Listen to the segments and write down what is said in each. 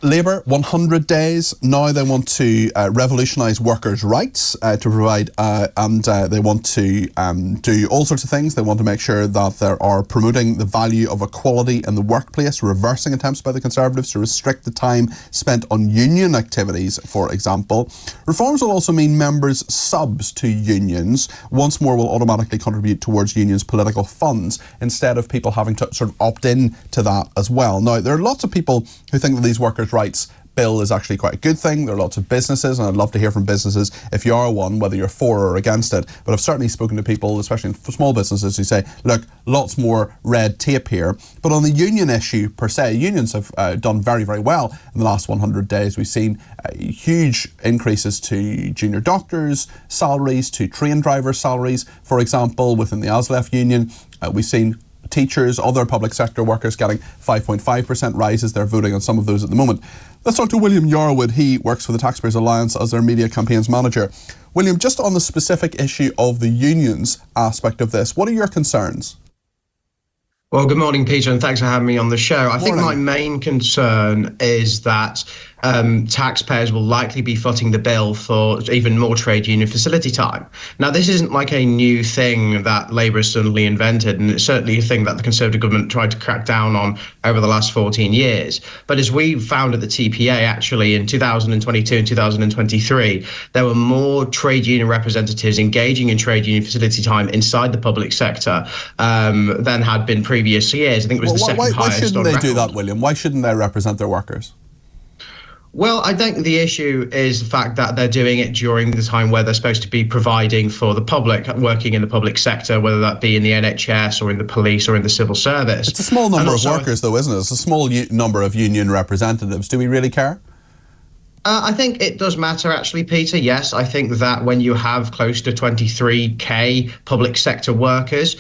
Labour, 100 days. Now they want to revolutionise workers' rights to provide, and they want to do all sorts of things. They want to make sure that they are promoting the value of equality in the workplace, reversing attempts by the Conservatives to restrict the time spent on union activities, for example. Reforms will also mean members' subs to unions once more will automatically contribute towards unions' political funds instead of people having to sort of opt in to that as well. Now, there are lots of people who think that these workers' rights bill is actually quite a good thing. There are lots of businesses, and I'd love to hear from businesses if you are one, whether you're for or against it. But I've certainly spoken to people, especially in small businesses, who say, look, lots more red tape here. But on the union issue per se, unions have done very, very well in the last 100 days. We've seen huge increases to junior doctors' salaries, to train drivers' salaries, for example, within the ASLEF union. We've seen teachers, other public sector workers getting 5.5% rises. They're voting on some of those at the moment. Let's talk to William Yarwood. He works for the Taxpayers Alliance as their media campaigns manager. William, just on the specific issue of the unions aspect of this, what are your concerns? Well, good morning, Peter, and thanks for having me on the show. I think my main concern is that taxpayers will likely be footing the bill for even more trade union facility time. Now, this isn't like a new thing that Labour has suddenly invented, and it's certainly a thing that the Conservative government tried to crack down on over the last 14 years. But as we found at the TPA, actually, in 2022 and 2023, there were more trade union representatives engaging in trade union facility time inside the public sector than had been previous years. I think it was the second highest on record. Why shouldn't they do that, William? Why shouldn't they represent their workers? Well, I think the issue is the fact that they're doing it during the time where they're supposed to be providing for the public, working in the public sector, whether that be in the NHS or in the police or in the civil service. It's a small number of workers, though, isn't it? It's a small number of union representatives. Do we really care? I think it does matter, actually, Peter. Yes, I think that when you have close to 23k public sector workers,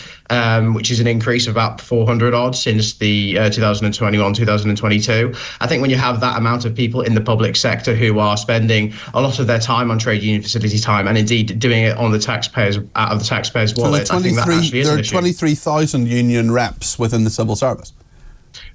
which is an increase of about 400 odd since the 2021-2022, I think when you have that amount of people in the public sector who are spending a lot of their time on trade union facility time, and indeed doing it on the taxpayers, out of the taxpayers' wallet, I think that actually is an issue. There are 23,000 union reps within the civil service.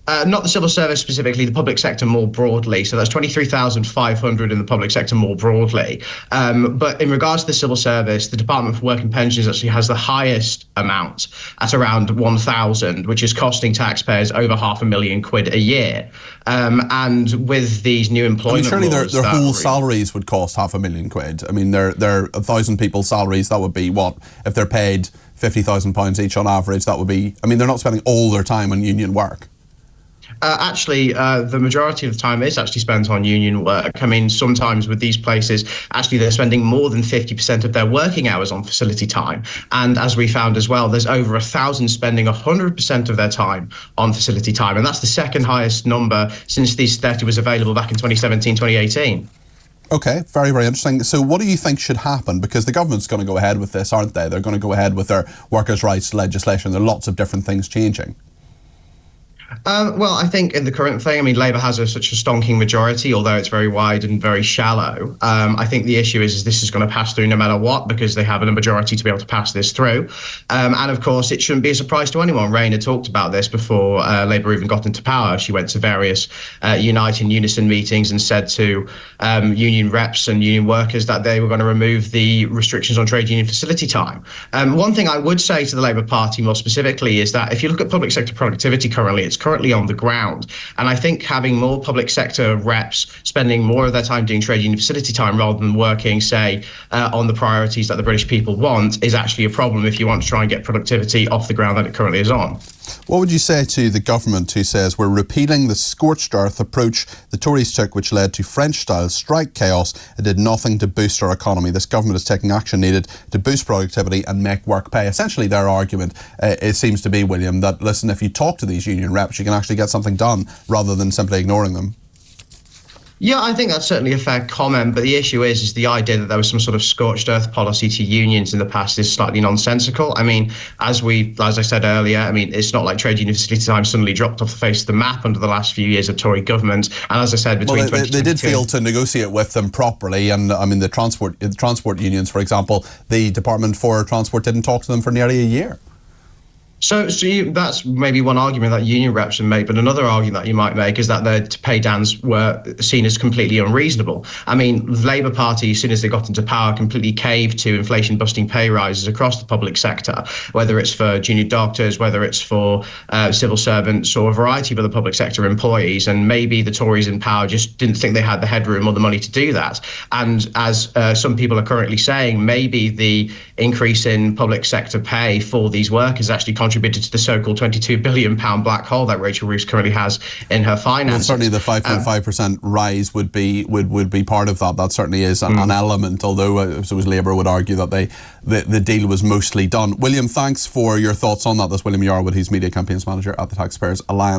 Not the civil service specifically, the public sector more broadly. So that's 23,500 in the public sector more broadly. But in regards to the civil service, the Department for Work and Pensions actually has the highest amount at around 1,000, which is costing taxpayers over £500,000 a year. And with these new employment surely laws, their whole salaries would cost £500,000. I mean, their 1,000 people's salaries, that would be what? If they're paid £50,000 each on average, that would be, I mean, they're not spending all their time on union work. The majority of the time is actually spent on union work. I mean, sometimes with these places, actually they're spending more than 50% of their working hours on facility time. And as we found as well, there's over 1,000 spending 100% of their time on facility time. And that's the second highest number since this data was available back in 2017, 2018. Okay, very, very interesting. So what do you think should happen? Because the government's going to go ahead with this, aren't they? They're going to go ahead with their workers' rights legislation. There are lots of different things changing. Well, I think in the current thing, I mean, Labour has such a stonking majority, although it's very wide and very shallow. I think the issue is this is going to pass through no matter what, because they have a majority to be able to pass this through. And of course, it shouldn't be a surprise to anyone. Rayner talked about this before Labour even got into power. She went to various Unite in Unison meetings and said to union reps and union workers that they were going to remove the restrictions on trade union facility time. One thing I would say to the Labour Party more specifically is that if you look at public sector productivity currently, it's currently on the ground. And I think having more public sector reps spending more of their time doing trade union facility time rather than working, say, on the priorities that the British people want is actually a problem if you want to try and get productivity off the ground that it currently is on. What would you say to the government who says we're repeating the scorched earth approach the Tories took, which led to French-style strike chaos? It did nothing to boost our economy. This government is taking action needed to boost productivity and make work pay. Essentially, their argument, it seems to be, William, that, listen, if you talk to these union reps, you can actually get something done rather than simply ignoring them. Yeah, I think that's certainly a fair comment, but the issue is the idea that there was some sort of scorched earth policy to unions in the past is slightly nonsensical. I mean, as I said earlier, I mean, it's not like trade union facility time suddenly dropped off the face of the map under the last few years of Tory government. And as I said, between they did fail to negotiate with them properly, and I mean, the transport unions, for example, the Department for Transport didn't talk to them for nearly a year. That's maybe one argument that union reps have made, but another argument that you might make is that their pay downs were seen as completely unreasonable. I mean, the Labour Party, as soon as they got into power, completely caved to inflation-busting pay rises across the public sector, whether it's for junior doctors, whether it's for civil servants, or a variety of other public sector employees. And maybe the Tories in power just didn't think they had the headroom or the money to do that. And as some people are currently saying, maybe the increase in public sector pay for these workers actually contributed to the so-called £22 billion black hole that Rachel Reeves currently has in her finances. Well, certainly the 5.5% rise would be part of that. That certainly is an element, although I suppose Labour would argue that the deal was mostly done. William, thanks for your thoughts on that. That's William Yarwood. He's Media Campaigns Manager at the Taxpayers Alliance.